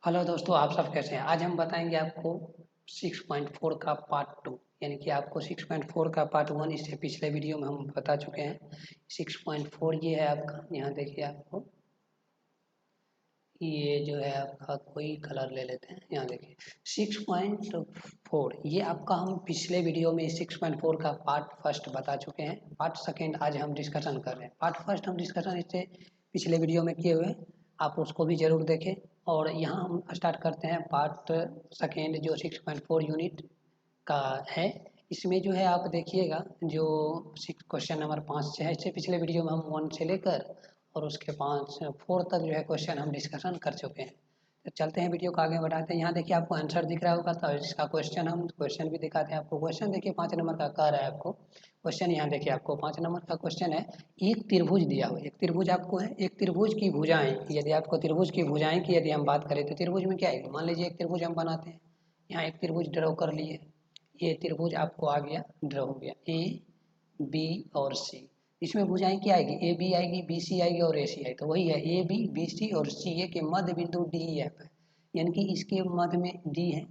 Hello दोस्तों, आप सब कैसे हैं? आज हम बताएंगे आपको 6.4 का पार्ट 2। यानी कि आपको 6.4 का पार्ट 1 इससे पिछले वीडियो में हम बता चुके हैं। 6.4 ये है आपका। यहाँ देखिए, आपको ये जो है आपका कोई कलर ले लेते हैं। यहाँ देखिए 6.4 ये आपका हम पिछले वीडियो में 6.4 का पार्ट फर्स्ट बता चुके हैं। पार्ट सेकेंड आज हम डिस्कशन कर रहे हैं। पार्ट फर्स्ट हम डिस्कशन इससे पिछले वीडियो में किए हुए हैं, आप उसको भी जरूर देखें। और यहाँ हम स्टार्ट करते हैं पार्ट सेकेंड जो 6.4 यूनिट का है। इसमें जो है आप देखिएगा, जो क्वेश्चन नंबर 5 से है, इससे पिछले वीडियो में हम 1 से लेकर और उसके 4 तक जो है क्वेश्चन हम डिस्कशन कर चुके हैं। तो चलते हैं, वीडियो को आगे बढ़ाते हैं। यहाँ देखिए आपको आंसर दिख रहा होगा, तो इसका क्वेश्चन भी दिखाते हैं आपको। क्वेश्चन देखिए 5 नंबर का कह रहा है आपको क्वेश्चन। यहाँ देखिए आपको 5 नंबर का क्वेश्चन है। एक त्रिभुज दिया हुआ, एक त्रिभुज आपको है। एक त्रिभुज की भुजाएं, यदि आपको त्रिभुज की भुजाएं की यदि हम बात करें तो त्रिभुज में क्या है, मान लीजिए एक त्रिभुज हम बनाते हैं। यहाँ एक त्रिभुज ड्रॉ कर लिए। ये त्रिभुज आपको आ गया, ड्रॉ हो गया, ए बी और सी। इसमें भुजाएं क्या आएगी, ए बी आएगी, बी सी आएगी और ए सी आएगी। तो वही है, ए बी सी और सी ए के मध्य बिंदु डी एफ है। यानी कि इसके मध्य में डी है,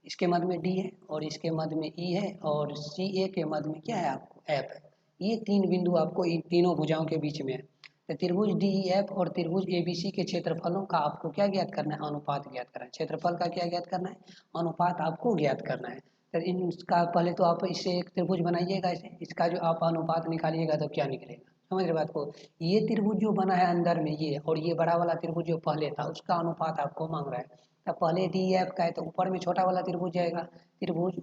इसके मध्य में डी है और इसके मध्य में ई है और सी ए के मध्य में क्या है, आपको एफ है। ये तीन बिंदु आपको इन तीनों भुजाओं के बीच में है। तो त्रिभुज डी ई एफ और त्रिभुज ए बी सी के क्षेत्रफलों का आपको क्या ज्ञात करना है, अनुपात ज्ञात करना है। क्षेत्रफल का क्या ज्ञात करना है, अनुपात आपको ज्ञात करना है। तो इसका पहले तो आप इससे एक त्रिभुज बनाइएगा, इसे इसका जो आप अनुपात निकालिएगा तो क्या निकलेगा, समझ रहे बात को। ये त्रिभुज जो बना है अंदर में ये, और ये बड़ा वाला त्रिभुज जो पहले था उसका अनुपात आपको मांग रहा है। तो पहले डी एफ का है तो ऊपर में छोटा वाला त्रिभुज जाएगा, त्रिभुज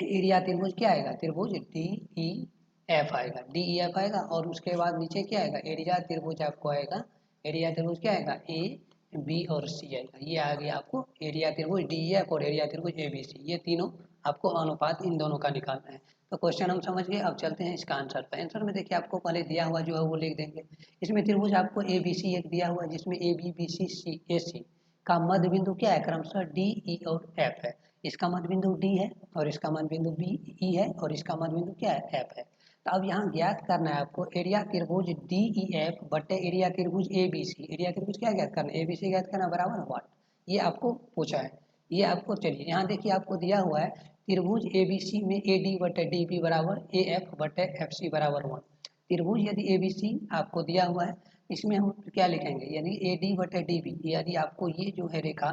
एरिया त्रिभुज क्या आएगा, त्रिभुज डी ई एफ आएगा, डी ई एफ आएगा। और उसके बाद नीचे क्या आएगा, एरिया त्रिभुज आपको आएगा। एरिया त्रिभुज क्या आएगा, ए बी और सी आएगा। ये आ गया आपको एरिया त्रिभुज डी ई एफ और एरिया त्रिभुज ए बी सी। ये तीनों आपको अनुपात इन दोनों का निकालना है। तो क्वेश्चन हम समझ गए। अब चलते हैं इसका आंसर पर। आंसर में देखिए आपको पहले दिया हुआ जो है वो लिख देंगे। इसमें त्रिभुज आपको ए बी सी एक दिया हुआ है, जिसमें ए बी बी सी सी ए सी का मध्य बिंदु क्या है, क्रमशः डी ई और एफ है। इसका मध्य बिंदु डी है और इसका मध्य बिंदु बी ई है और इसका मध्य बिंदु क्या है, एफ है। तो अब यहाँ ज्ञात करना है आपको एरिया त्रिभुज डी ई एफ बटे एरिया त्रिभुज ए बी सी। एरिया त्रिभुज क्या ज्ञात करना है, ए बी सी ज्ञात करना बराबर व्हाट, ये आपको पूछा है। ये आपको चलिए यहाँ देखिए आपको दिया हुआ है त्रिभुज ए बी सी में ए डी बटे डी बी बराबर ए एफ बटे एफ सी बराबर 1। त्रिभुज यदि ए बी सी आपको दिया हुआ है, इसमें हम क्या लिखेंगे, यानी ए डी बटे डी बी। यदि आपको ये जो है रेखा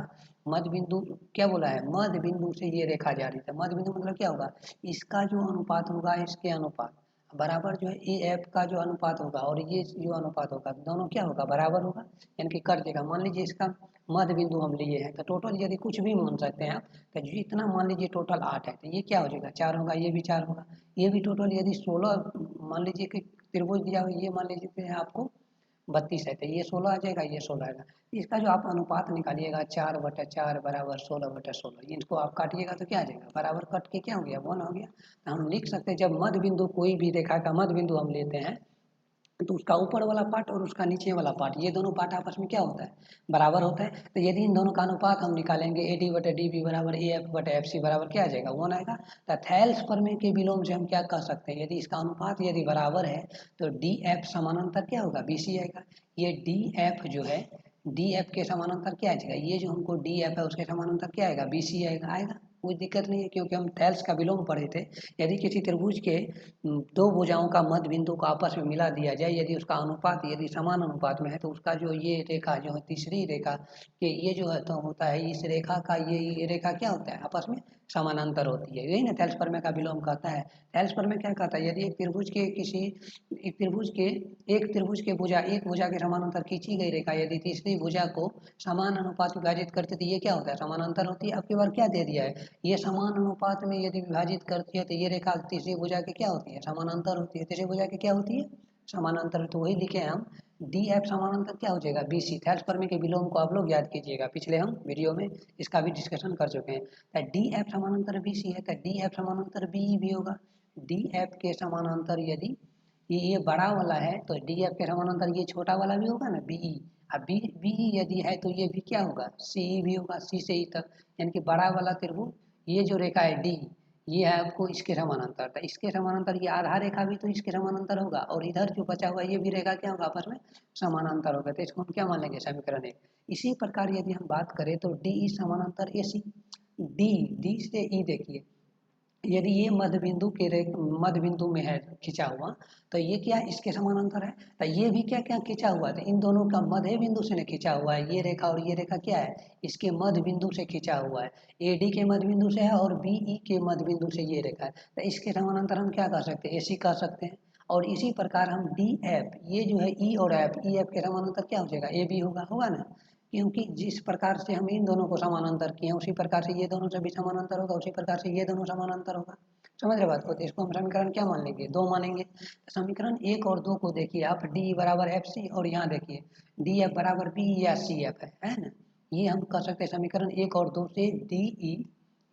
मध्य बिंदु क्या बोला है, मध्य बिंदु से ये रेखा जा रही है। मध्य बिंदु मतलब क्या होगा, इसका जो अनुपात होगा इसके अनुपात बराबर जो है ए एफ का जो अनुपात होगा और ये जो अनुपात होगा दोनों क्या होगा, बराबर होगा। यानी कि कर देगा। मान लीजिए इसका मध्य बिंदु हम लिए हैं तो टोटल यदि कुछ भी मान सकते हैं आप, तो जितना मान लीजिए टोटल 8 है तो ये क्या हो जाएगा, 4 होगा, ये भी 4 होगा। ये भी टोटल यदि 16 मान लीजिए कि त्रिभुज दिया हुआ, ये मान लीजिए आपको 32 है तो ये 16 आ जाएगा, ये 16 आएगा। इसका जो आप अनुपात निकालिएगा 4/4 बराबर 16/16, इनको आप काटिएगा तो क्या आ जाएगा, बराबर कट के क्या हो गया, 1 हो गया। तो हम लिख सकते हैं जब मध्य बिंदु कोई भी रेखा का मध्य बिंदु हम लेते हैं तो उसका ऊपर वाला पार्ट और उसका नीचे वाला पार्ट, ये दोनों पार्ट आपस में क्या होता है, बराबर होता है। तो यदि इन दोनों का अनुपात हम निकालेंगे ए डी बटे डी बी बराबर ए एफ बटे एफ सी बराबर क्या आ जाएगा, 1 आएगा। तो थेल्स प्रमेय के विलोम से हम क्या कह सकते हैं, यदि इसका अनुपात यदि बराबर है तो डी एफ समानांतर क्या होगा, बी सी आएगा। ये डी एफ जो है, डी एफ के समानांतर क्या आ जाएगा, ये जो हमको डी एफ है उसके समानांतर क्या आएगा, बी सी आएगा। आएगा, कोई दिक्कत नहीं है, क्योंकि हम थेल्स का विलोम पढ़े थे। यदि किसी त्रिभुज के दो भुजाओं का मध्य बिंदु को आपस में मिला दिया जाए, यदि उसका अनुपात यदि समान अनुपात में है तो उसका जो ये रेखा जो है तीसरी रेखा के ये जो है तो होता है, इस रेखा का ये रेखा क्या होता है, आपस में समानांतर होती है। यही ना थेल्स प्रमेय का विलोम कहता है। थेल्स प्रमेय क्या कहता है, यदि एक त्रिभुज के भुजा एक भुजा के समानांतर खींची गई रेखा यदि तीसरी भुजा को समान अनुपात विभाजित करती तो ये क्या होता है, समानांतर होती है। अब की बार क्या दे दिया है, ये समान अनुपात में यदि विभाजित करती है तो ये रेखा तीसरी भुजा की क्या होती है, समानांतर होती है। तीसरी भुजा की क्या होती है, समानांतर। तो वही लिखे हम, डी एफ समानांतर क्या हो जाएगा, बी सी। थेल्स प्रमेय के विलोम को आप लोग याद कीजिएगा, पिछले हम वीडियो में इसका भी डिस्कशन कर चुके हैं। तो डी एफ समानांतर बी सी है तो डी एफ समानांतर बी भी होगा। डी एफ के समानांतर यदि ये बड़ा वाला है तो डी एफ के समानांतर ये छोटा वाला भी होगा ना, बी ई। अब बी बी यदि है तो ये भी क्या होगा, सी ई भी होगा, सी से ई तक। यानी कि बड़ा वाला त्रिभुज, ये जो रेखा है डी, ये है आपको इसके समानांतर, तो इसके समानांतर ये आधा रेखा भी तो इसके समानांतर होगा, और इधर जो बचा हुआ ये भी रेखा क्या होगा, आपस में समानांतर होगा, तो इसको हम क्या मान लेंगे, समीकरण 1। इसी प्रकार यदि हम बात करें तो डी ई समानांतर ए सी, डी से ई देखिए, यदि ये मध्य बिंदु में है खिंचा हुआ, तो ये क्या इसके समानांतर है, तो ये भी क्या क्या खिंचा हुआ है, तो इन दोनों का मध्य बिंदु से खिंचा हुआ है, ये रेखा और ये रेखा क्या है, इसके मध्य बिंदु से खिंचा हुआ है, ए डी के मध्य बिंदु से है और बी ई के मध्य बिंदु से ये रेखा है, तो इसके समानांतर हम क्या कर सकते हैं, ए सी कर सकते हैं। और इसी प्रकार हम डी एफ, ये जो है ई और एफ, ई एफ के समानांतर क्या हो जाएगा, ए बी होगा, होगा ना, क्योंकि जिस प्रकार से हम इन दोनों को समानांतर किए हैं उसी प्रकार से ये दोनों से भी समानांतर होगा, उसी प्रकार से ये दोनों समानांतर होगा। समझ रहे बात को, तो इसको हम समीकरण क्या मान लेंगे, 2 मानेंगे। तो समीकरण 1 और 2 को देखिए आप, डी बराबर एफ सी, और यहाँ देखिए डी एफ बराबर बी या सी एफ है ना। ये हम कर सकते हैं समीकरण 1 और 2 से, डी ई,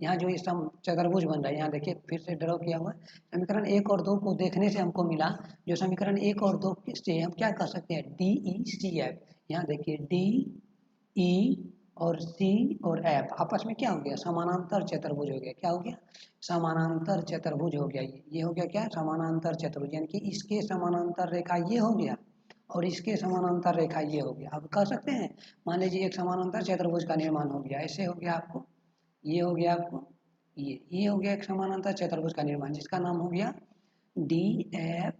यहाँ जो ये चतुर्भुज बन रहा है, यहाँ देखिए फिर से ड्रॉ किया हुआ है। समीकरण 1 और 2 को देखने से हमको मिला, जो समीकरण 1 और 2 से हम क्या कर सकते हैं, डी ई सी एफ, यहाँ देखिए डी ई और सी और एफ आपस में क्या हो गया, समानांतर चतुर्भुज हो गया, क्या हो गया, समानांतर चतुर्भुज हो गया। ये हो गया क्या, समानांतर चतुर्भुज, यानी कि इसके समानांतर रेखा ये हो गया और इसके समानांतर रेखा ये हो गया। अब कह सकते हैं, मान लीजिए एक समानांतर चतुर्भुज का निर्माण हो गया, ऐसे हो गया आपको, ये हो गया आपको, ये हो गया एक समानांतर चतुर्भुज का निर्माण, जिसका नाम हो गया डी एफ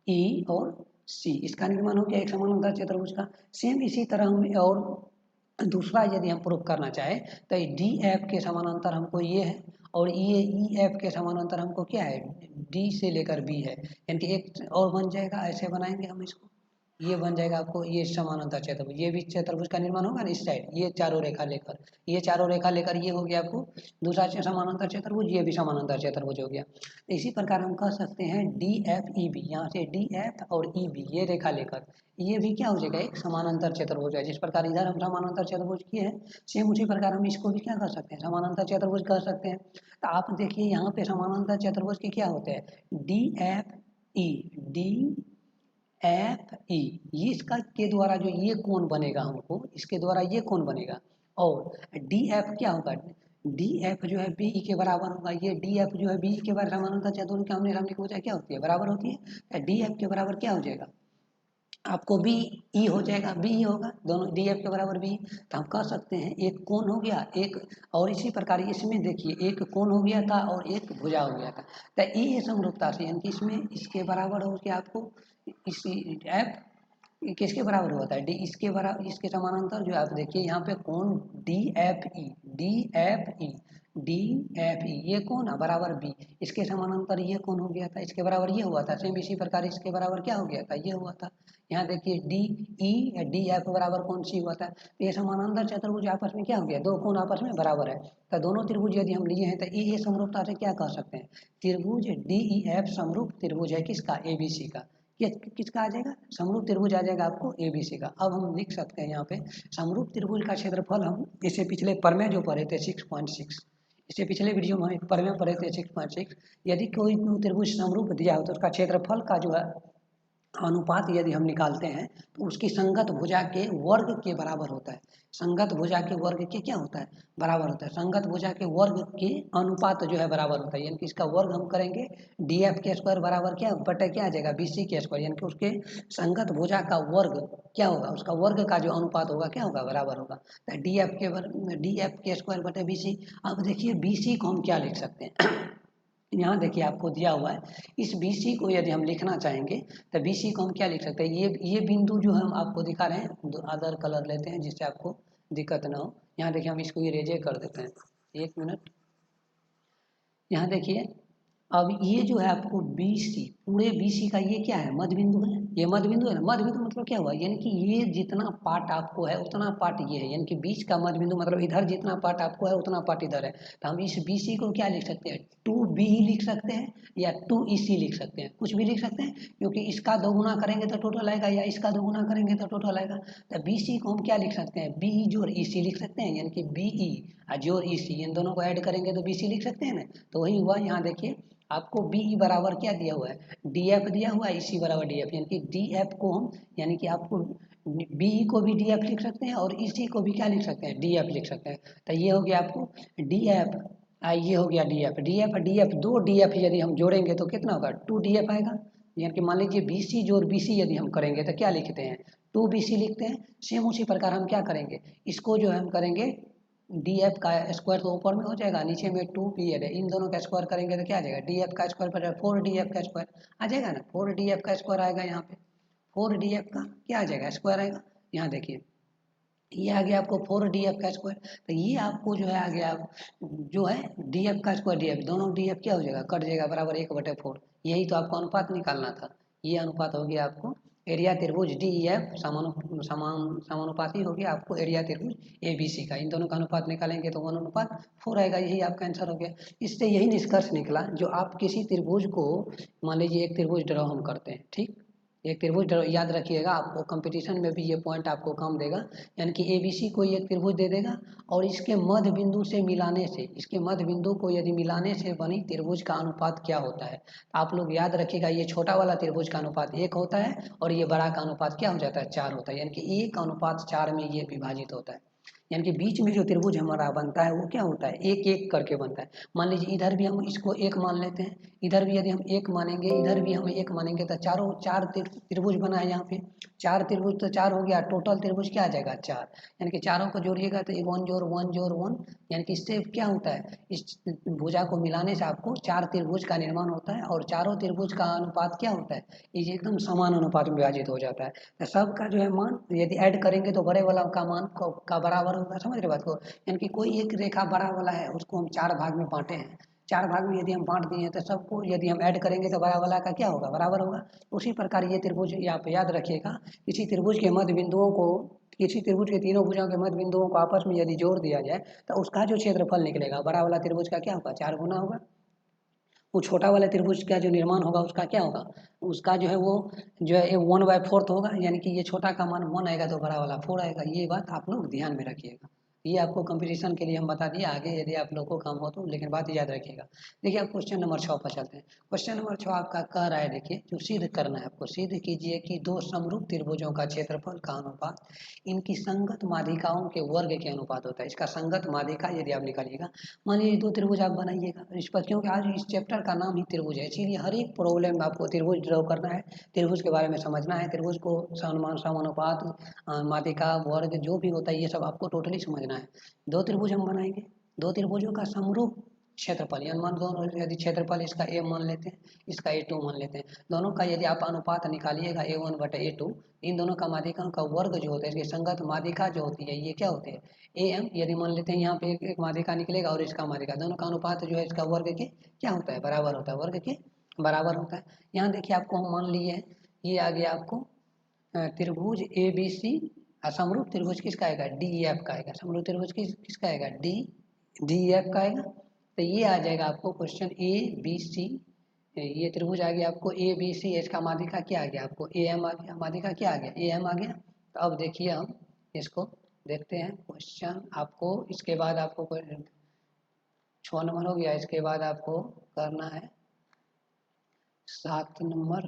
ई और सी, इसका निर्माण हो गया एक समानांतर चतुर्भुज का। सेम इसी तरह हम और दूसरा यदि हम प्रूफ करना चाहे, तो डी एफ के समानांतर हमको ये है, और ये ई एफ के समानांतर हमको क्या है, डी से लेकर बी है, यानी कि एक और बन जाएगा, ऐसे बनाएंगे हम इसको, ये बन जाएगा आपको ये समानांतर चतुर्भुज, ये भी चतुर्भुज का निर्माण होगा ना इस साइड, ये चारों रेखा लेकर, ये चारों रेखा लेकर ये हो गया आपको दूसरा समानांतर चतुर्भुज, ये भी समानांतर चतुर्भुज हो गया। तो इसी प्रकार हम कह सकते हैं डी एफ ई बी, यहाँ से डी एफ और ई बी ये रेखा लेकर ये भी क्या हो जाएगा, एक समानांतर चतुर्भुज है। जिस प्रकार इधर हम समानांतर चतुर्भुज किए हैं, सेम उसी प्रकार हम इसको भी क्या कर सकते हैं, समानांतर चतुर्भुज कर सकते हैं। तो आप देखिए यहाँ पे समानांतर चतुर्भुज के क्या होते हैं, D F E, D F E, ये इसका के द्वारा जो ये कोण बनेगा हमको, इसके द्वारा ये कोण बनेगा, और डी एफ क्या होगा, डी एफ जो है बी ई के बराबर होगा, ये डी एफ जो है बी ई के बराबर, समानांतर चतुर्भुज के आमने सामने की भुजा क्या होती है, बराबर होती है, डी एफ के बराबर क्या हो जाएगा, आपको बी ई हो जाएगा, बी ई होगा, दोनों डी एफ के बराबर बी, तो हम कह सकते हैं एक कोण हो गया एक, और इसी प्रकार इसमें देखिए एक कोण हो गया था और एक भुजा हो गया था, तो ये समरूपता से, यानी कि इसमें इसके बराबर हो गया आपको, इस एफ किसके बराबर होता है, डी इसके बराबर, इसके समानांतर जो आप देखिए यहाँ पे कोण D F E, D F E, D F E, ये कोण है बराबर बी, इसके समानांतर ये कोण हो गया था, इसके बराबर ये हुआ था, सेम इसी प्रकार इसके बराबर क्या हो गया था, ये हुआ था। यहाँ देखिए डी ई या डी एफ बराबर कौन सी हुआ था, तो ये समानांतर चतुर्भुज आपस में क्या हो गया, दो कोण आपस में बराबर है, तो दोनों त्रिभुज यदि हम लिए हैं तो ये समरूपता से क्या कह सकते हैं, त्रिभुज डी ई एफ समरूप त्रिभुज है किसका, ए बी सी का, किसका आ जाएगा, समरूप त्रिभुज आ जाएगा आपको एबीसी का। अब हम लिख सकते हैं यहाँ पे समरूप त्रिभुज का क्षेत्रफल, हम इसे पिछले पर में जो पढ़े थे 6.6, इससे पिछले वीडियो में हम पर में पढ़े थे 6.6, यदि कोई त्रिभुज समरूप दिया हो तो उसका क्षेत्रफल का जो है अनुपात यदि हम निकालते हैं तो उसकी संगत भुजा के वर्ग के बराबर होता है, संगत भुजा के वर्ग के क्या होता है, बराबर होता है, संगत भुजा के वर्ग के अनुपात जो है बराबर होता है, यानी कि इसका वर्ग हम करेंगे डी एफ के स्क्वायर बराबर क्या बटे क्या आ जाएगा, बी सी के स्क्वायर, यानी कि उसके संगत भुजा का वर्ग क्या होगा, उसका वर्ग का जो अनुपात होगा क्या होगा, बराबर होगा, तो डी एफ के स्क्वायर बटे बी सी। अब देखिए बी सी को हम क्या लिख सकते हैं यहाँ देखिए आपको दिया हुआ है, इस बी सी को यदि हम लिखना चाहेंगे तो बी सी को हम क्या लिख सकते हैं, ये बिंदु जो हम आपको दिखा रहे हैं, अदर कलर लेते हैं जिससे आपको दिक्कत ना हो। यहाँ देखिए हम इसको इरेजे कर देते हैं, 1 मिनट। यहाँ देखिए अब ये जो है आपको बी सी, पूरे बी सी का ये क्या है, मध्य बिंदु है, ये मध्य बिंदु है ना, मध्य बिंदु मतलब क्या हुआ, यानी कि ये जितना पार्ट आपको है उतना पार्ट ये है, यानी कि बीच का मध्य बिंदु मतलब इधर जितना पार्ट आपको है उतना पार्ट इधर है, तो हम इस बी सी को क्या लिख सकते हैं, टू बी लिख सकते हैं या टू ई सी लिख सकते हैं, कुछ भी लिख सकते हैं, क्योंकि इसका दोगुना करेंगे तो टोटल आएगा या इसका दोगुना करेंगे तो टोटल आएगा, तो बी सी को हम क्या लिख सकते हैं, बी ई जोड़ ई सी लिख सकते हैं, यानी कि बी ई जोड़ ई सी, इन दोनों को ऐड करेंगे तो बी सी लिख सकते हैं ना, तो वही हुआ। यहाँ देखिए आपको बी ई बराबर क्या दिया हुआ है, डी एफ दिया हुआ है, इसी बराबर डी एफ, यानी कि डी एफ को हम, यानी कि आपको बी ई को भी डी एफ लिख सकते हैं और इसी को भी क्या लिख सकते हैं, डी एफ लिख सकते हैं, तो ये हो गया आपको डी एफ ये हो गया D F, D F D F, दो डी एफ यदि हम जोड़ेंगे तो कितना होगा, टू डी एफ आएगा। यानी कि मान लीजिए बी सी जोड़ बी सी यदि हम करेंगे तो क्या लिखते हैं, टू बी सी लिखते हैं। सेम उसी प्रकार हम क्या करेंगे, इसको जो है हम करेंगे डी एफ का स्क्वायर तो ऊपर में हो जाएगा, नीचे में टू पी एड है, इन दोनों का स्क्वायर करेंगे तो क्या आ जाएगा, डी एफ का स्क्वायर पर फोर डी एफ का स्क्वायर आ जाएगा ना, फोर डी एफ का स्क्वायर आएगा यहाँ पे, फोर डी एफ का क्या आ जाएगा, स्क्वायर आएगा। यहाँ देखिए ये आ गया आपको फोर डी एफ का स्क्वायर, तो ये आपको जो है आ गया जो है डी एफ का स्क्वायर डी एफ, दोनों डी एफ क्या हो जाएगा, कट जाएगा, बराबर 1/4। यही तो आपको अनुपात निकालना था। ये अनुपात हो गया आपको एरिया त्रिभुज डी ई एफ समानुपाती हो गया आपको एरिया त्रिभुज ए बी सी का, इन दोनों का अनुपात निकालेंगे तो 1/4 आएगा। यही आपका आंसर हो गया। इससे यही निष्कर्ष निकला, जो आप किसी त्रिभुज को मान लीजिए एक त्रिभुज ड्रॉ हम करते हैं, ठीक, एक त्रिभुज याद रखिएगा, आपको कंपटीशन में भी ये पॉइंट आपको काम देगा। यानी कि ए बी सी को एक त्रिभुज दे देगा और इसके मध्य बिंदु से मिलाने से, इसके मध्य बिंदु को यदि मिलाने से बनी त्रिभुज का अनुपात क्या होता है। आप लोग याद रखिएगा, ये छोटा वाला त्रिभुज का अनुपात 1 होता है और ये बड़ा का अनुपात क्या हो जाता है, 4 होता है। यानी कि 1:4 में ये विभाजित होता है। यानी कि बीच में जो त्रिभुज हमारा बनता है वो क्या होता है, एक एक करके बनता है। मान लीजिए इधर भी हम इसको एक मान लेते हैं, इधर भी यदि हम एक मानेंगे, इधर भी हम एक मानेंगे, तो चारों चार त्रिभुज बना है यहाँ पे, चार त्रिभुज तो चार हो गया, टोटल त्रिभुज क्या आ जाएगा, 4। यानी कि चारों को जोड़िएगा तो ये 1 जोड़ 1 यानी कि इससे क्या होता है, इस भुजा को मिलाने से आपको 4 त्रिभुज का निर्माण होता है और चारों त्रिभुज का अनुपात क्या होता है, ये एकदम समान अनुपात में विभाजित हो जाता है। तो सबका जो है मान यदि ऐड करेंगे तो बड़े वाला का मान का बराबर होगा। समझ रहे बात को, यानी कि कोई एक रेखा बड़ा वाला है, उसको हम 4 भाग में बांटे हैं, 4 भाग में यदि हम बांट दिए तो सबको यदि हम ऐड करेंगे तो बड़ा वाला का क्या होगा, बराबर होगा। उसी प्रकार ये त्रिभुज आप याद रखिएगा, किसी त्रिभुज के मध्य बिंदुओं को, किसी त्रिभुज के तीनों भुजाओं के मध्य बिंदुओं को आपस में यदि जोड़ दिया जाए तो उसका जो क्षेत्रफल निकलेगा बड़ा वाला त्रिभुज का क्या होगा, 4 गुना होगा। वो छोटा वाला त्रिभुज का जो निर्माण होगा उसका क्या होगा, उसका जो है वो जो है 1/4 होगा। यानी कि ये छोटा का मान 1 आएगा तो बड़ा वाला 4 आएगा। ये बात आप लोग ध्यान में रखिएगा। ये आपको कंपटीशन के लिए हम बता दिए, आगे यदि आप लोग को काम हो तो, लेकिन बात याद रखिएगा। देखिए अब क्वेश्चन नंबर 6 पर चलते हैं। क्वेश्चन नंबर 6 आपका कह रहा है, देखिए जो सिद्ध करना है आपको, सिद्ध कीजिए कि दो समरूप त्रिभुजों का क्षेत्रफल का अनुपात इनकी संगत माध्यिकाओं के वर्ग के अनुपात होता है। इसका संगत माध्यिका यदि आप निकालिएगा, मान लीजिए 2 त्रिभुज आप बनाइएगा इस पर, क्योंकि आज इस चैप्टर का नाम ही त्रिभुज है, इसीलिए हर एक प्रॉब्लम में आपको त्रिभुज ड्रॉ करना है, त्रिभुज के बारे में समझना है, त्रिभुज को समानुपात माध्यिका वर्ग जो भी होता है ये सब आपको टोटली समझना है। 2 त्रिभुज हम बनाएंगे, 2 त्रिभुजों का समरूप क्षेत्रफल, यानी मान दोनों यदि क्षेत्रफल इसका ए मान लेते हैं, इसका A2 मान लेते हैं, दोनों का यदि आप अनुपात निकालिएगा A1/A2, इन दोनों का माध्यिका का वर्ग जो होता है, इसकी संगत माध्यिका जो होती है ये क्या होती है, AM। यदि मान लेते हैं यहाँ पे एक माध्यिका निकलेगा और इसका माध्यिका, दोनों का अनुपात जो है इसका वर्ग के क्या होता है, बराबर होता है, वर्ग के बराबर होता है। यहाँ देखिए आपको हम मान लिए ये आ गया आपको त्रिभुज ABC, समरूप त्रिभुज किसका आएगा, DEF का आएगा, समरूप त्रिभुज किसका आएगा, DEF का आएगा। तो ये आ जाएगा आपको क्वेश्चन ABC, ये त्रिभुज आ गया आपको ABC, इसका माध्यिका क्या आ गया आपको AM आ गया, माध्यिका क्या आ गया, AM आ गया। तो अब देखिए हम इसको देखते हैं क्वेश्चन आपको, इसके बाद आपको 6 नंबर हो गया, इसके बाद आपको करना है 7 नंबर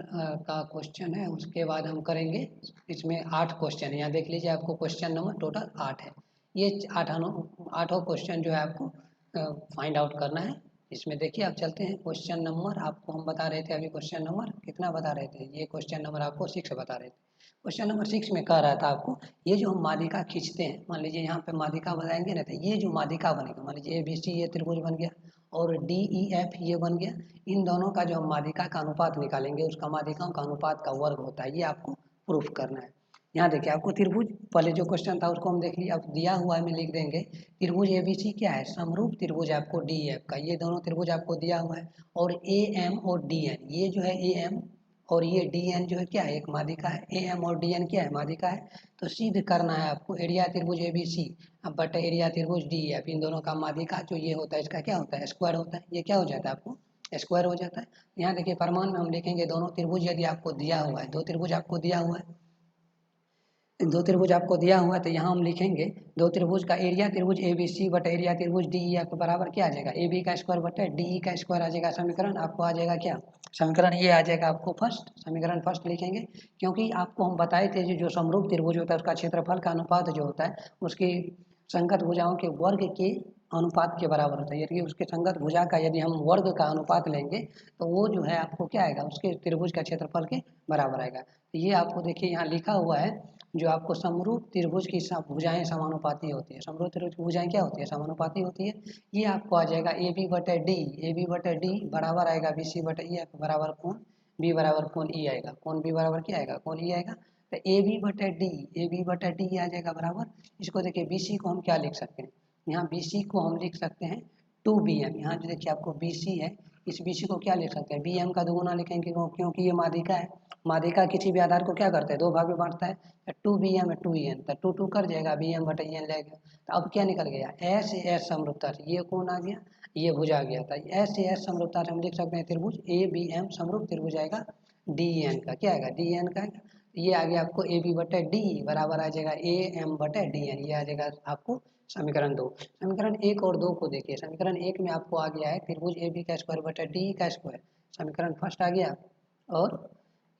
का क्वेश्चन है, उसके बाद हम करेंगे इसमें 8 क्वेश्चन है। यहाँ देख लीजिए आपको क्वेश्चन नंबर टोटल 8 है। ये आठों क्वेश्चन जो है आपको फाइंड आउट करना है। इसमें देखिए आप चलते हैं क्वेश्चन नंबर, आपको हम बता रहे थे अभी क्वेश्चन नंबर कितना बता रहे थे, ये क्वेश्चन नंबर आपको 6 बता रहे थे। क्वेश्चन नंबर 6 में कह रहा था आपको, ये जो हम माध्यिका खींचते हैं, मान लीजिए यहाँ पे माध्यिका बनाएंगे ना, तो ये जो माध्यिका बनेगा, मान लीजिए ABC ये त्रिभुज बन गया और DEF ये बन गया, इन दोनों का जो हम माध्यिका का अनुपात निकालेंगे उसका माध्यिकाओं का अनुपात का वर्ग होता है, ये आपको प्रूफ करना है। यहाँ देखिए आपको त्रिभुज, पहले जो क्वेश्चन था उसको हम देख लिए, अब दिया हुआ है में लिख देंगे त्रिभुज ABC क्या है, समरूप त्रिभुज आपको DEF का, ये दोनों त्रिभुज आपको दिया हुआ है। और AM और DN, ये जो है AM और ये DN जो है क्या है, एक माध्यिका है, AM और DN क्या है, माध्यिका है। तो सिद्ध करना है आपको एरिया त्रिभुज ABC अब बटे एरिया त्रिभुज DEF, इन दोनों का माध्यिका जो ये होता है इसका क्या होता है, स्क्वायर होता है। ये क्या हो जाता है आपको, स्क्वायर हो जाता है। यहाँ देखिए प्रमाण में हम लिखेंगे दोनों त्रिभुज यदि आपको दिया हुआ है, 2 त्रिभुज आपको दिया हुआ है, 2 त्रिभुज आपको दिया हुआ है, तो यहाँ हम लिखेंगे 2 त्रिभुज का एरिया त्रिभुज ABC बटा एरिया त्रिभुज DEF बराबर क्या आ जाएगा, AB का स्क्वायर बटा DE का स्क्वायर आ जाएगा। समीकरण आपको आ जाएगा क्या, समीकरण ये आ जाएगा आपको फर्स्ट, समीकरण फर्स्ट लिखेंगे, क्योंकि आपको हम बताए थे जो समरूप त्रिभुज होता है उसका क्षेत्रफल का अनुपात जो होता है उसकी संगत भुजाओं के वर्ग के अनुपात के बराबर होता है, यानी उसके संगत भुजा का यदि हम वर्ग का अनुपात लेंगे तो वो जो है आपको क्या आएगा, उसके त्रिभुज का क्षेत्रफल के बराबर आएगा। तो ये आपको देखिए यहाँ लिखा हुआ है, जो आपको समरूप त्रिभुज की भुजाएं समानुपाती होती है। समरूप त्रिभुज की भुजाएं क्या होती है, समानुपाती होती है। ये आपको आ जाएगा ए बी बटे डी, ए बी बटे डी बराबर आएगा बी सी बटे ई बराबर कोण बी बराबर कोण ई आएगा, कोण बी बराबर क्या आएगा, कोण ई आएगा। तो ए बी बटे डी, ए बी बटे डी आ जाएगा बराबर, इसको देखिए बी सी को हम क्या लिख सकते हैं, यहाँ बी सी को हम लिख सकते हैं 2bm। यहाँ जो देखिए आपको बी सी है, इस बी सी को क्या लिख सकते हैं, बी एम का दोगुना लिखेंगे क्योंकि ये माध्यिका है। माध्यिका किसी भी आधार को क्या करता है, दो भाग में बांटता है। Two B M two E N, तो टू टू कर जाएगा, बी एम बटे ई एन लगेगा। तो अब क्या निकल गया, एस एस समरूपता से ये कौन आ गया, ये भुजा आ गया था। एस एस समरूपता से हम लिख सकते हैं त्रिभुज ए बी एम समरूप त्रिभुज आएगा डी एन का, क्या आएगा, डी एन का। ये आ गया आपको ए बी बटे डी बराबर आ जाएगा ए एम बटे डी एन, ये आ जाएगा आपको समीकरण 2। समीकरण 1 और 2 को देखिए, समीकरण 1 में आपको आ गया है त्रिभुज ए बी का स्क्वायर बटे डी का स्क्वायर, समीकरण फर्स्ट आ गया। और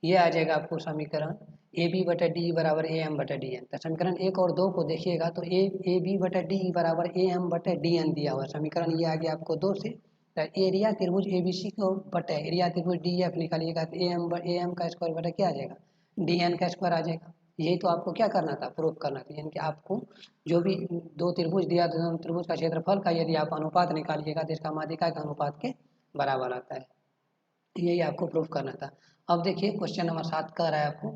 ये आ जाएगा आपको समीकरण ए बी बटे डी बराबर ए एम बटे डी एन। तो समीकरण 1 और 2 को देखिएगा तो ए बी बटे डी बराबर ए एम बटे डी एन दिया हुआ समीकरण, ये आ गया आपको 2 से। तो एरिया त्रिभुज ए बी सी को बटे एरिया त्रिभुज डी एफ निकालिएगा तो ए एम का स्क्वायर बटे क्या आ जाएगा, डी एन का स्क्वायर आ जाएगा। यही तो आपको क्या करना था, प्रूफ करना था। यानी कि आपको जो भी दो त्रिभुज दिया, दोनों त्रिभुज का क्षेत्रफल का यदि आप अनुपात निकालिएगा तो इसका माध्यिका के अनुपात के बराबर आता है, यही आपको प्रूफ करना था। अब देखिए क्वेश्चन नंबर 7 कह रहा है आपको,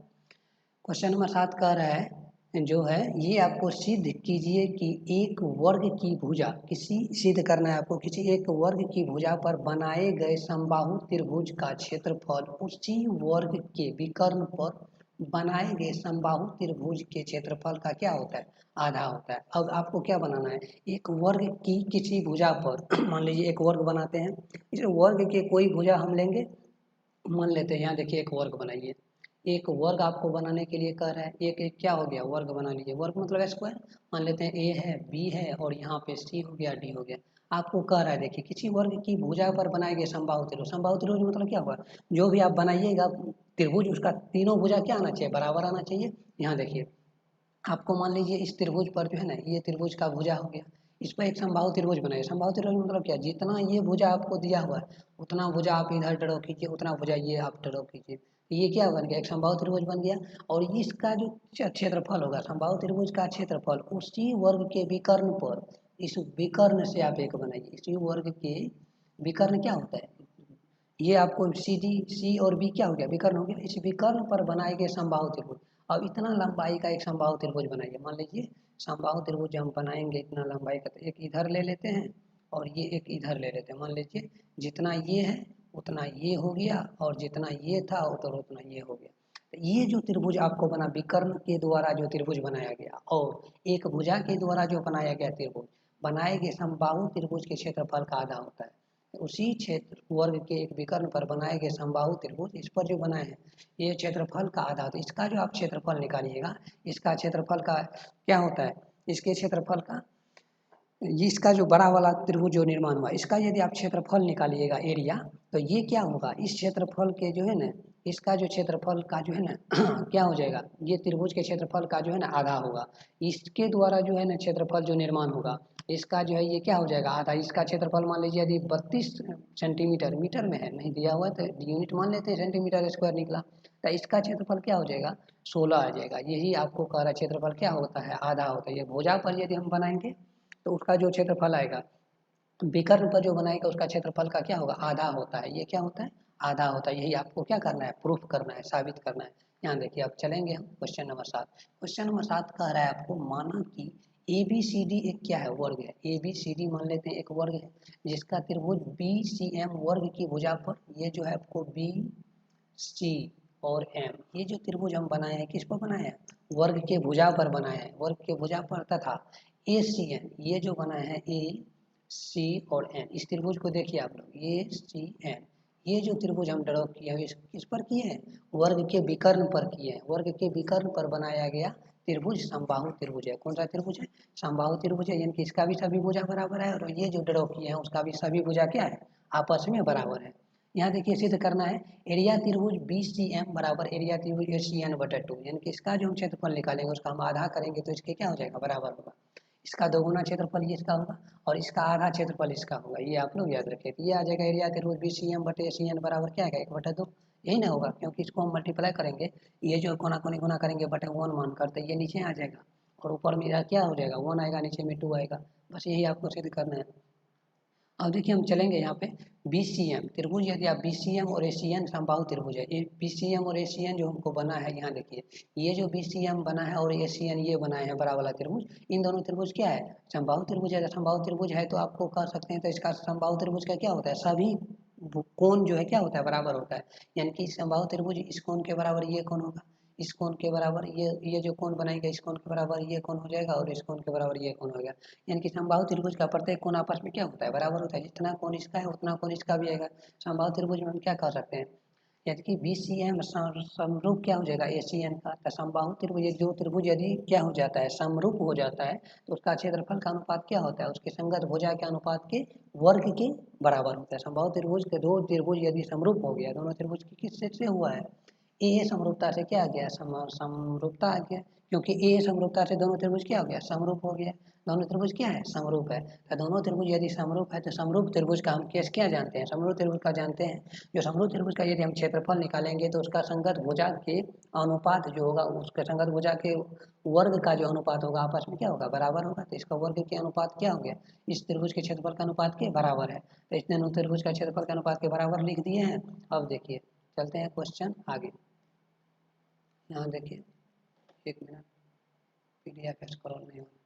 क्वेश्चन नंबर 7 कह रहा है जो है ये आपको सिद्ध कीजिए कि एक वर्ग की भुजा, किसी सिद्ध करना है आपको, किसी एक वर्ग की भुजा पर बनाए गए समबाहु त्रिभुज का क्षेत्रफल उसी वर्ग के विकर्ण पर बनाए गए समबाहु त्रिभुज के क्षेत्रफल का क्या होता है, आधा होता है। अब आपको क्या बनाना है, एक वर्ग की किसी भुजा पर मान लीजिए एक वर्ग बनाते हैं, इस वर्ग के कोई भुजा हम लेंगे, मान लेते हैं यहाँ देखिए एक वर्ग बनाइए। एक वर्ग आपको बनाने के लिए कह रहा है, एक एक क्या हो गया, वर्ग बना लीजिए, वर्ग मतलब स्क्वायर। मान लेते हैं ए है, बी है और यहाँ पे सी हो गया, डी हो गया। आपको कह रहा है देखिए किसी वर्ग की भुजा पर बनाए गए समबाहु त्रिभुज, समबाहु त्रिभुज मतलब क्या हुआ, जो भी आप बनाइएगा त्रिभुज उसका तीनों भुजा क्या आना चाहिए, बराबर आना चाहिए। यहाँ देखिए आपको मान लीजिए इस त्रिभुज पर जो है ना, ये त्रिभुज का भुजा हो गया, इस पर एक समबाहु त्रिभुज बनाइए। समबाहु त्रिभुज मतलब क्या, जितना ये भुजा आपको दिया हुआ है उतना भुजा आप इधर ड्रॉ कीजिए, उतना भुजा ये आप ड्रॉ कीजिए। ये क्या बन गया, एक समबाहु त्रिभुज बन गया। और इसका जो क्षेत्रफल होगा, समबाहु त्रिभुज का क्षेत्रफल उसी वर्ग के विकर्ण पर, इस विकर्ण से आप एक बनाइए। इसी वर्ग के विकर्ण क्या होता है, ये आपको सी डी सी और बी क्या हो गया, विकर्ण हो गया। इस विकर्ण पर बनाए गए समबाहु त्रिभुज, अब इतना लंबाई का एक समबाहु त्रिभुज बनाइए। मान लीजिए समबाहु त्रिभुज हम बनाएंगे इतना लंबाई का, तो एक इधर ले लेते हैं और ये एक इधर ले लेते हैं। मान लीजिए जितना ये है उतना ये हो गया, और जितना ये था उतना ये हो गया। तो ये जो त्रिभुज आपको बना, विकर्ण के द्वारा जो त्रिभुज बनाया गया और एक भुजा के द्वारा जो बनाया गया त्रिभुज, बनाए गए समबाहु त्रिभुज के क्षेत्रफल का आधा होता है। उसी क्षेत्र वर्ग के एक विकर्ण पर बनाए गए समबाहु त्रिभुज, इस पर जो बनाए हैं ये क्षेत्रफल का आधा होता है। इसका जो आप क्षेत्रफल निकालिएगा, इसका क्षेत्रफल का क्या होता है, इसके क्षेत्रफल का, इसका जो बड़ा वाला त्रिभुज जो निर्माण हुआ इसका यदि आप क्षेत्रफल निकालिएगा एरिया, तो ये क्या होगा, इस क्षेत्रफल के जो है ना, इसका जो क्षेत्रफल का जो है ना क्या हो जाएगा, ये त्रिभुज के क्षेत्रफल का जो है ना आधा होगा। इसके द्वारा जो है ना क्षेत्रफल जो निर्माण होगा इसका जो है ये क्या हो जाएगा, आधा। इसका क्षेत्रफल मान लीजिए यदि 32 सेंटीमीटर, मीटर में है नहीं दिया हुआ है तो यूनिट मान लेते हैं, सेंटीमीटर स्क्वायर निकला, तो इसका क्षेत्रफल क्या हो जाएगा, 16 आ जाएगा। यही आपको कह रहा है क्षेत्रफल क्या होता है, आधा होता है। ये भुजा पर यदि हम बनाएंगे तो उसका जो क्षेत्रफल आएगा, विकर्ण पर जो बनाएगा उसका क्षेत्रफल का क्या होगा, आधा होता है। ये क्या होता है, आधा होता है। यही आपको क्या करना है, प्रूफ करना है, साबित करना है। यहाँ देखिए अब चलेंगे हम क्वेश्चन नंबर 7। क्वेश्चन नंबर 7 कह रहा है आपको, माना कि ए बी सी डी एक क्या है, वर्ग है। ए बी सी डी मान लेते हैं एक वर्ग है, जिसका त्रिभुज बी सी एम वर्ग की भुजा पर, ये जो है आपको बी सी और एम, ये जो त्रिभुज हम बनाए हैं किस पर बनाए हैं, वर्ग के भुजा पर बनाए हैं, वर्ग के भुजा पर। तथा ए सी एन, ये जो बनाए हैं ए सी और एन, इस त्रिभुज को देखिए आप लोग, ए सी एन, ये जो त्रिभुज हम ड्रॉ किए हैं किस पर किए हैं, वर्ग के विकर्ण पर किए हैं। वर्ग के विकर्ण पर बनाया गया त्रिभुज समबाहु त्रिभुज है। कौन सा त्रिभुज है, समबाहु त्रिभुज है। यानी कि इसका भी सभी भुजा बराबर है और ये जो ड्रॉ किए हैं उसका भी सभी भुजा क्या है, आपस में बराबर है। यहाँ देखिए सिद्ध करना है, एरिया त्रिभुज बी सी एम बराबर एरिया त्रिभुज ए सी एन बटा 2, यानी कि इसका जो हम क्षेत्रफल निकालेंगे उसका हम आधा करेंगे तो इसके क्या हो जाएगा, बराबर होगा। इसका दोगुना क्षेत्रफल ये इसका होगा और इसका आधा क्षेत्रफल इसका होगा। ये आप लोग याद रखिए। तो ये आ जाएगा एरिया त्रिभुज बी सी एम बटे सी एन बराबर क्या आएगा 1/2। यही ना होगा, क्योंकि इसको हम मल्टीप्लाई करेंगे, ये जो कोना कोनी गुना करेंगे बटे 1 मान करते ये नीचे आ जाएगा और ऊपर में क्या हो जाएगा 1 आएगा, नीचे में 2 आएगा। बस यही आपको सिद्ध करना है। अब देखिए हम चलेंगे यहाँ पे बी सी एम त्रिभुज, यदि आप बी सी एम और ए सी एन समबाहु त्रिभुज है, ये बी सी एम और ए सी एन जो हमको बना है, यहाँ देखिए ये जो बी सी एम बना है और ए सी एन ये बनाए हैं बड़ा वाला त्रिभुज, इन दोनों त्रिभुज क्या है समबाहु त्रिभुज है। समबाहु त्रिभुज है तो आपको कर सकते हैं, तो इसका समबाहु त्रिभुज का क्या होता है, सभी कोण जो है क्या होता है बराबर होता है। यानी कि समबाहु त्रिभुज इस कोण के बराबर ये कोण होगा, इस कोण के बराबर ये जो कोण बनाएंगे इस कोण के बराबर ये कोण हो जाएगा और इस कोण के बराबर ये कोण हो गया। यानी कि समबाहु त्रिभुज का प्रत्येक कोण आपस में क्या होता है बराबर होता है। जितना कोण इसका है उतना कोण इसका भी आएगा। समबाहु त्रिभुज में हम क्या कर सकते हैं, यानी कि बी सी एम समरूप क्या हो जाएगा ए सी एन का। तो समबाहु त्रिभुज जो त्रिभुज यदि क्या हो जाता है समरूप हो जाता है तो उसका क्षेत्रफल का अनुपात क्या होता है, उसके संगत भुजा के अनुपात के वर्ग के बराबर होता है। समबाहु त्रिभुज के दो त्रिभुज यदि समरूप हो गया, दोनों त्रिभुज की किस से हुआ है, ए समरूपता से क्या आ गया समरूपता आ गया, क्योंकि ए समरूपता से दोनों त्रिभुज क्या हो गया समरूप हो गया। दोनों त्रिभुज क्या है समरूप है। तो दोनों त्रिभुज यदि समरूप है तो समरूप त्रिभुज का हम केस क्या जानते हैं, समरूप त्रिभुज का जानते हैं। जो समरूप त्रिभुज का यदि हम क्षेत्रफल निकालेंगे तो उसका संगत भुजा के अनुपात जो होगा, उसके संगत भुजा के वर्ग का जो अनुपात होगा आपस में क्या होगा बराबर होगा। तो इसका वर्ग के अनुपात क्या हो गया, इस त्रिभुज के क्षेत्रफल का अनुपात के बराबर है। तो इसने दोनों त्रिभुज का क्षेत्रफल के अनुपात के बराबर लिख दिए हैं। अब देखिए चलते हैं क्वेश्चन आगे। यहाँ देखिए 1 मिनट, PDF स्क्रॉल नहीं हो रहा।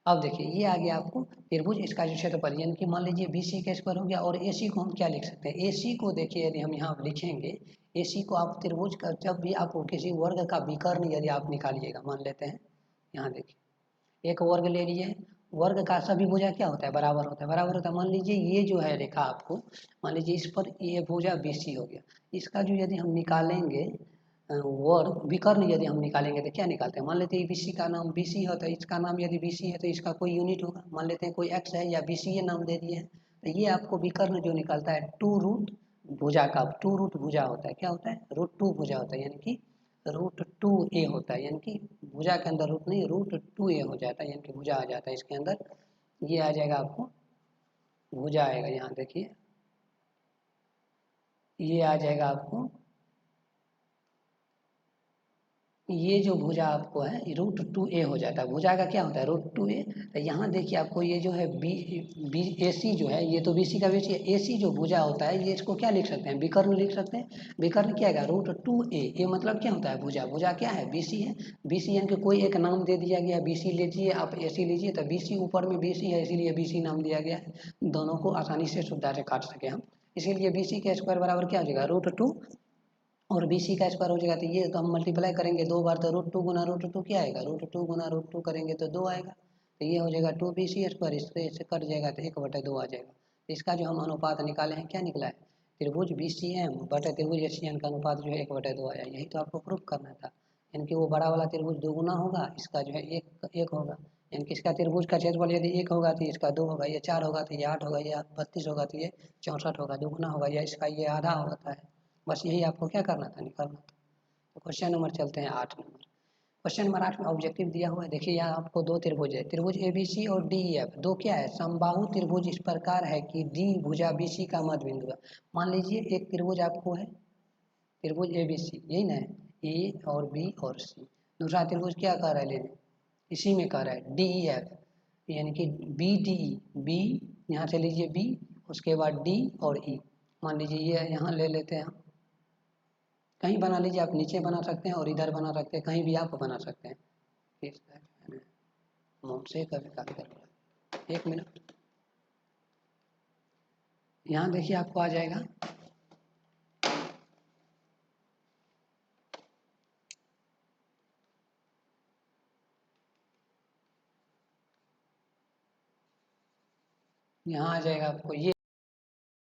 अब देखिए ये आ गया आपको त्रिभुज, इसका जो क्षेत्रफल यानी कि मान लीजिए BC का स्क्वायर हो गया। और AC को हम क्या लिख सकते हैं, AC को देखिए यदि हम यहाँ लिखेंगे, AC को आप त्रिभुज का जब भी आप किसी वर्ग का विकर्ण यदि आप निकालिएगा, मान लेते हैं यहाँ देखिए एक वर्ग ले लिए, वर्ग का सभी भुजा क्या होता है बराबर होता है, बराबर होता है। मान लीजिए ये जो है रेखा आपको, मान लीजिए इस पर ये भुजा BC हो गया, इसका जो यदि हम निकालेंगे वर्ग विकर्ण यदि हम निकालेंगे तो क्या निकालते हैं, मान लेते हैं BC का नाम BC है तो इसका नाम यदि BC है तो इसका कोई यूनिट होगा, मान लेते हैं कोई x है या BC नाम दे दिए हैं। तो ये आपको विकर्ण जो निकलता है 2 रूट भुजा का 2 रूट भुजा होता है, क्या होता है √2 भुजा होता है, यानी कि √2a होता है। यानी कि भुजा के अंदर रूट नहीं √2a हो जाता है, यानी कि भुजा आ जाता है इसके अंदर। ये आ जाएगा आपको भुजा आएगा, यहाँ देखिए ये आ जाएगा आपको, ये जो भुजा आपको है √2a हो जाता है। भुजा का क्या होता है √2a। तो यहाँ देखिए आपको ये जो है AC जो है ये तो BC का BC है, AC जो भुजा होता है ये इसको क्या लिख सकते हैं विकर्ण लिख सकते हैं। विकर्ण क्या है √2a, ये मतलब क्या होता है भुजा, भुजा क्या है BC है। BC यानी कि कोई एक नाम दे दिया गया, BC लीजिए आप AC लीजिए, तो BC ऊपर में BC है इसीलिए BC नाम दिया गया है। दोनों को आसानी से सुविधा से काट सके हम, इसीलिए BC का स्क्वायर बराबर क्या हो जाएगा √2 और BC का स्क्वायर हो जाएगा। तो ये तो हम मल्टीप्लाई करेंगे 2 बार, तो √2 गुना √2 क्या आएगा √2 गुना √2 करेंगे तो 2 आएगा। तो ये हो जाएगा 2BC स्क्वायर, इससे कट जाएगा तो 1/2 आ जाएगा। तो इसका जो हम अनुपात निकाले हैं क्या निकला है, त्रिभुज BCM बटे त्रिभुज ACN का अनुपात जो है 1/2 आया। यही तो आपको प्रूफ करना था, यानी कि वो बड़ा वाला त्रिभुज 2 गुना होगा, इसका जो है एक होगा। यानी कि इसका त्रिभुज का क्षेत्रफल यदि 1 होगा तो इसका 2 होगा, ये 4 होगा तो ये 8 होगा, ये 32 होगा तो ये 64 होगा, 2 गुना होगा या इसका ये आधा होता है। बस यही आपको क्या करना था निकालना था। तो क्वेश्चन नंबर चलते हैं 8 नंबर। क्वेश्चन नंबर 8 में ऑब्जेक्टिव दिया हुआ है, देखिए यहाँ आपको दो त्रिभुज है, त्रिभुज ABC और DEF, दो क्या है समबाहु त्रिभुज इस प्रकार है कि D भुजा BC का मध्य बिंदु है। मान लीजिए एक त्रिभुज आपको है त्रिभुज ABC, यही ना है A और B और C। दूसरा त्रिभुज क्या कह रहा है लेने, इसी में कह रहा है DEF, यानी कि BDE, B यहाँ से लीजिए B, उसके बाद D और E। मान लीजिए ये यहाँ ले लेते हैं, कहीं बना लीजिए, आप नीचे बना सकते हैं और इधर बना सकते हैं, कहीं भी आप बना सकते हैं। से कभी कर 1 मिनट, यहाँ देखिए आपको आ जाएगा यहाँ आ जाएगा आपको ये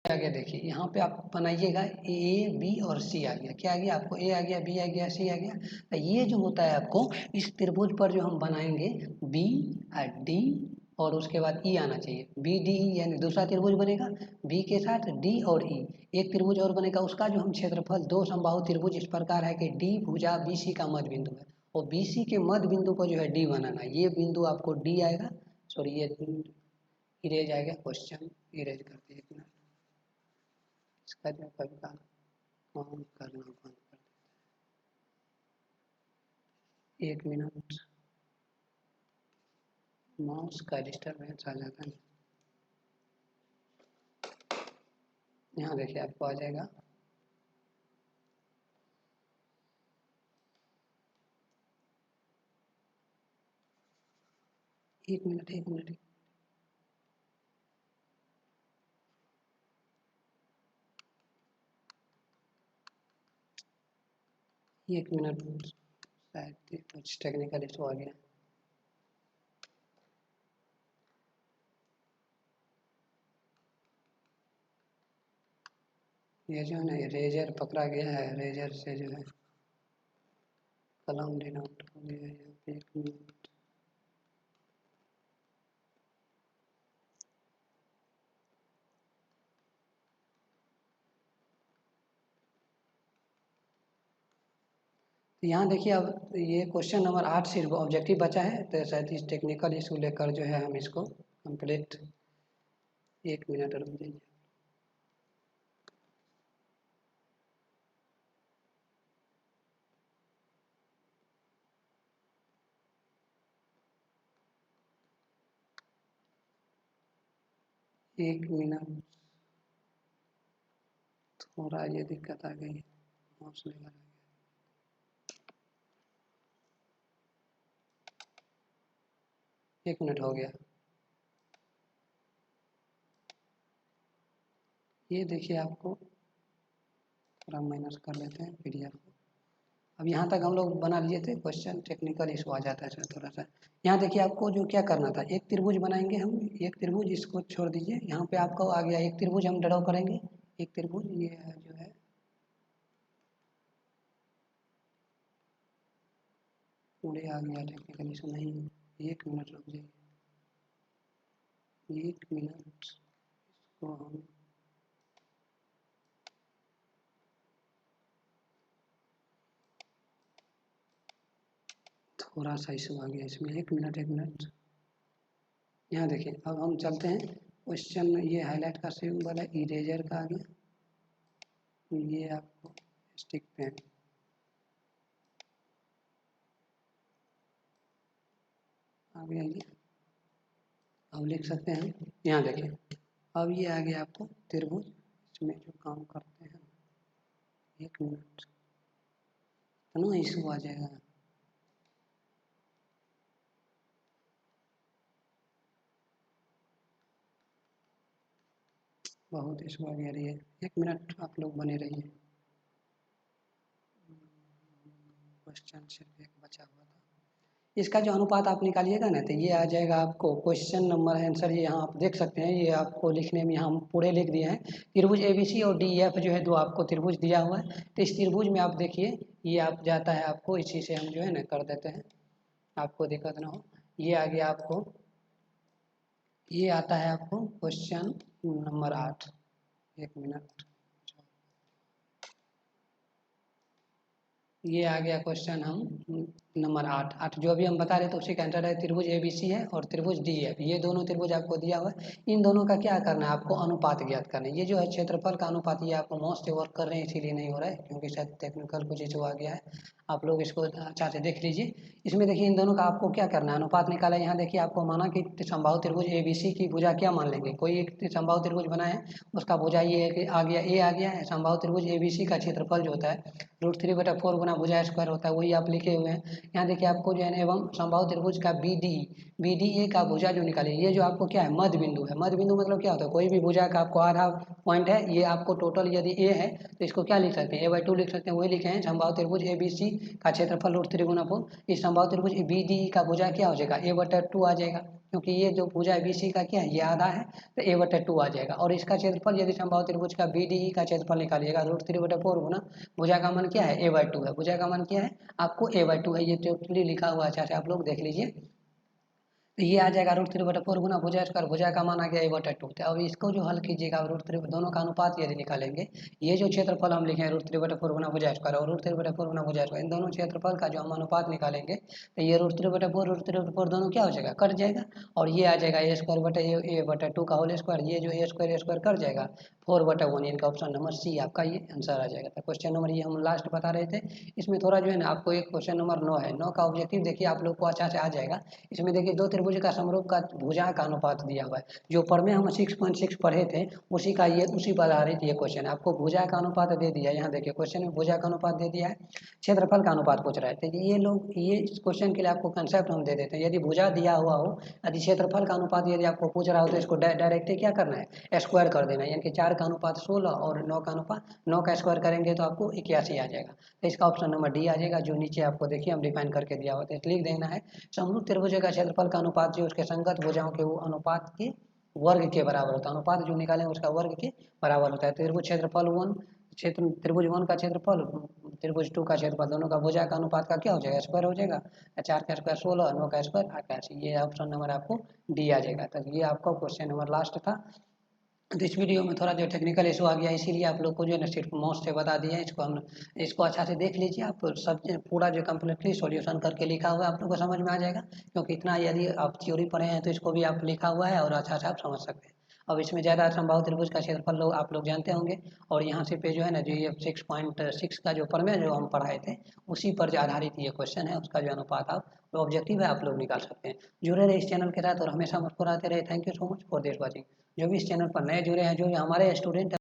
आ गया। देखिए यहाँ पे आप बनाइएगा A B और C आ गया, क्या आ गया आपको A आ गया B आ गया C आ गया। तो ये जो होता है आपको इस त्रिभुज पर जो हम बनाएंगे B D और उसके बाद E आना चाहिए, BDE यानी दूसरा त्रिभुज बनेगा B के साथ D और E। एक त्रिभुज और बनेगा, उसका जो हम क्षेत्रफल दो समबाहु त्रिभुज इस प्रकार है कि D भुजा BC का मध्य बिंदु है और BC के मध्य बिंदु को जो है D बनाना, ये बिंदु आपको D आएगा, सॉरी ये इरेज आएगा, क्वेश्चन इरेज करते हैं। एक मिनट, इसका जो कभी का ऑन करना बंद कर देते हैं। एक मिनट, माउस का डिस्टर्बेंस आ जाता है। यहाँ देखिए आपको आ जाएगा, एक मिनट एक मिनट, एक मिनट, शायद कुछ टेक्निकल इशू आ गया। ये जो है ना, रेजर पकड़ा गया है, रेजर से जो है कलम डिनोट हो गया है। एक मिनट, यहाँ देखिए अब ये क्वेश्चन नंबर 8 सिर्फ ऑब्जेक्टिव बचा है, तो शायद इस टेक्निकल इशू लेकर जो है हम इसको कंप्लीट। एक मिनट रुक जाइए। एक मिनट, थोड़ा ये दिक्कत आ गई, माउस नहीं लगा। एक मिनट हो गया। ये देखिए आपको थोड़ा माइनस कर लेते हैं पीडीएफ को। अब यहाँ तक हम लोग बना लिए थे, क्वेश्चन टेक्निकल इशू आ जाता है सर थोड़ा सा। यहाँ देखिए आपको जो क्या करना था, एक त्रिभुज बनाएंगे हम, एक त्रिभुज, इसको छोड़ दीजिए। यहाँ पे आपको आ गया एक त्रिभुज, हम ड्रॉ करेंगे एक त्रिभुज। ये है जो है पूरे आ गया, टेक्निकल इशू नहीं। एक मिनट रुक जाइए, एक मिनट, इसको हम थोड़ा सा इशू आ गया इसमें। एक मिनट एक मिनट। यहाँ देखिए अब हम चलते हैं क्वेश्चन, ये हाईलाइट का सिंबल है, इरेजर का आ गया। ये आपको स्टिक पेन आ गया, ये अब लिख सकते हैं। यहाँ देखिए अब ये आ गया आपको त्रिभुज, इसमें जो काम करते हैं। एक मिनट, इतना इशू आ जाएगा। बहुत इशू आ गया रही है। एक मिनट आप लोग बने रहिए, क्वेश्चन सिर्फ एक बचा हुआ था। इसका जो अनुपात आप निकालिएगा ना, तो ये आ जाएगा आपको क्वेश्चन नंबर आंसर। ये यहाँ आप देख सकते हैं, ये आपको लिखने में यहाँ हम पूरे लिख दिए हैं। त्रिभुज एबीसी और डीएफ जो है दो आपको त्रिभुज दिया हुआ है। तो इस त्रिभुज में आप देखिए ये आप जाता है आपको, इसी से हम जो है ना कर देते हैं, आपको दिक्कत ना हो। ये आ गया आपको, ये आता है आपको क्वेश्चन नंबर 8। एक मिनट, ये आ गया क्वेश्चन हम नंबर 8 जो अभी हम बता रहे थे उसी का आंसर है। त्रिभुज एबीसी है और त्रिभुज डीएफ, ये दोनों त्रिभुज आपको दिया हुआ है। इन दोनों का क्या करना है, आपको अनुपात ज्ञात करना है। ये जो है क्षेत्रफल का अनुपात, ये आपको माउस से वर्क कर रहे हैं इसीलिए नहीं हो रहा है, क्योंकि शायद टेक्निकल कुछ इशू आ गया है। आप लोग इसको अच्छा से देख लीजिए। इसमें देखिए इन दोनों का आपको क्या करना है, अनुपात निकाला है। यहाँ देखिए आपको माना कि समबाहु त्रिभुज एबीसी की भुजा क्या मान लेंगे, कोई एक समबाहु त्रिभुज बना है, उसका भुजा ये है कि आ गया, ए आ गया है। समबाहु त्रिभुज एबीसी का क्षेत्रफल जो होता है √3/4 गुना भुजा स्क्वायर होता है, वही आप लिखे हुए हैं। यहाँ देखिए आपको जो है एवं समबाहु त्रिभुज का बी डी ए का भुजा जो निकालिए, ये जो आपको क्या है, मध्य बिंदु है। मध्य बिंदु मतलब क्या होता है, कोई भी भुजा का आपको आधा पॉइंट है, ये आपको टोटल यदि ए है तो इसको क्या लिख सकते हैं, a/2 लिख सकते हैं। वही लिखे हैं समबाहु त्रिभुज ए बी सी का क्षेत्रफल √3 गुना 4। इस समबाहु त्रिभुज बी डी का भुजा क्या हो जाएगा, a/2 आ जाएगा, क्योंकि ये जो भुजा बी सी का क्या है, ये आधा है, तो a/2 आ जाएगा। और इसका क्षेत्रफल यदि समबाहु त्रिभुज का बी डी का क्षेत्रफल निकालिएगा, √3/4 गुना भुजा का मान क्या है, a/2 है। भुजा का मान क्या है, आपको a/2 है, ये टोटली लिखा हुआ है। अच्छा आप लोग देख लीजिए। तो ये आ जाएगा √3/4 गुना भुजा स्क्वायर, भुजा का मान आ गया a/2। तो अब इसको जो हल कीजिएगा √3 दोनों का अनुपात यदि निकालेंगे, ये जो क्षेत्रफल हम लिखे हैं √3/4 गुना भुजा स्क्वायर और √3/4 गुना भुजा स्क्वायर, इन दोनों क्षेत्रफल का जो हम अनुपात निकालेंगे तो ये √3/4 दोनों क्या हो जाएगा, कट जाएगा। और ये आ जाएगा a² का होल स्क्वायर, ये जो a² कट जाएगा, 4/1, इनका ऑप्शन नंबर सी आपका ये आंसर आ जाएगा। तो क्वेश्चन नंबर ये हम लास्ट बता रहे थे। इसमें थोड़ा जो है ना आपको एक क्वेश्चन नंबर 9 है, 9 का ऑब्जेक्टिव देखिए आप लोग को अच्छा से आ जाएगा। इसमें देखिए दो त्रिभुज का समरूप का भुजा का अनुपात दिया हुआ है, जो पर में हम 6.6 पढ़े थे उसी का ये उसी पर आधारित ये क्वेश्चन है। आपको भुजा का अनुपात दे दिया है, यहाँ देखिए क्वेश्चन में भुजा का अनुपात दे दिया है, क्षेत्रफल का अनुपात पूछ रहा है। तो ये लोग ये इस क्वेश्चन के लिए आपको कंसेप्ट हम दे देते हैं। यदि भुजा दिया हुआ हो, यदि क्षेत्रफल का अनुपात यदि आपको पूछ रहा हो तो इसको डायरेक्ट क्या करना है, स्क्वायर कर देना है। यानी कि 4 का अनुपात 16 और 9 का अनुपात 9 का स्क्वायर करेंगे तो आपको 81 आ जाएगा। तो इसका ऑप्शन नंबर डी आ जाएगा, जो नीचे आपको देखिए हम डिफाइन करके दिया हुआ है। तो लिख देना है समरूप त्रिभुज का क्षेत्रफल का अनुपात जो उसके संगत भुजाओं के वो अनुपात के वर्ग के बराबर होता है। अनुपात जो निकालेंगे उसका वर्ग के बराबर होता है। त्रिभुज क्षेत्रफल वन क्षेत्र त्रिभुज 1 का क्षेत्रफल, त्रिभुज 2 का क्षेत्रफल, दोनों का भुजा का अनुपात का क्या हो जाएगा, स्क्वायर हो जाएगा। 4 का स्क्वायर 16, 9 का स्क्वायर 81, ये ऑप्शन नंबर आपको डी आ जाएगा। तो ये आपका क्वेश्चन नंबर लास्ट था। तो इस वीडियो में थोड़ा जो टेक्निकल इशू आ गया, इसीलिए आप लोग को जो है ना सिर्फ माउस से बता दिया है। इसको अच्छा से देख लीजिए आप, सब पूरा जो कम्प्लीटली सॉल्यूशन करके लिखा हुआ है आप लोग को समझ में आ जाएगा। क्योंकि इतना यदि आप थ्योरी पढ़े हैं तो इसको भी आप लिखा हुआ है और अच्छा से आप समझ सकते हैं। अब इसमें ज़्यादा समबाहु त्रिभुज का क्षेत्रफल लोग आप लोग जानते होंगे। और यहाँ से पे जो है ना जो ये 6.6 का जो प्रमेय जो हम पढ़ाए थे उसी पर जो आधारित ये क्वेश्चन है, उसका जो अनुपात आप जो ऑब्जेक्टिव है आप लोग निकाल सकते हैं। जुड़े रहे इस चैनल के साथ और हमेशा मुस्कुराते रहे। Thank you so much for this watching. जो भी इस चैनल पर नए जुड़े हैं, जो हमारे स्टूडेंट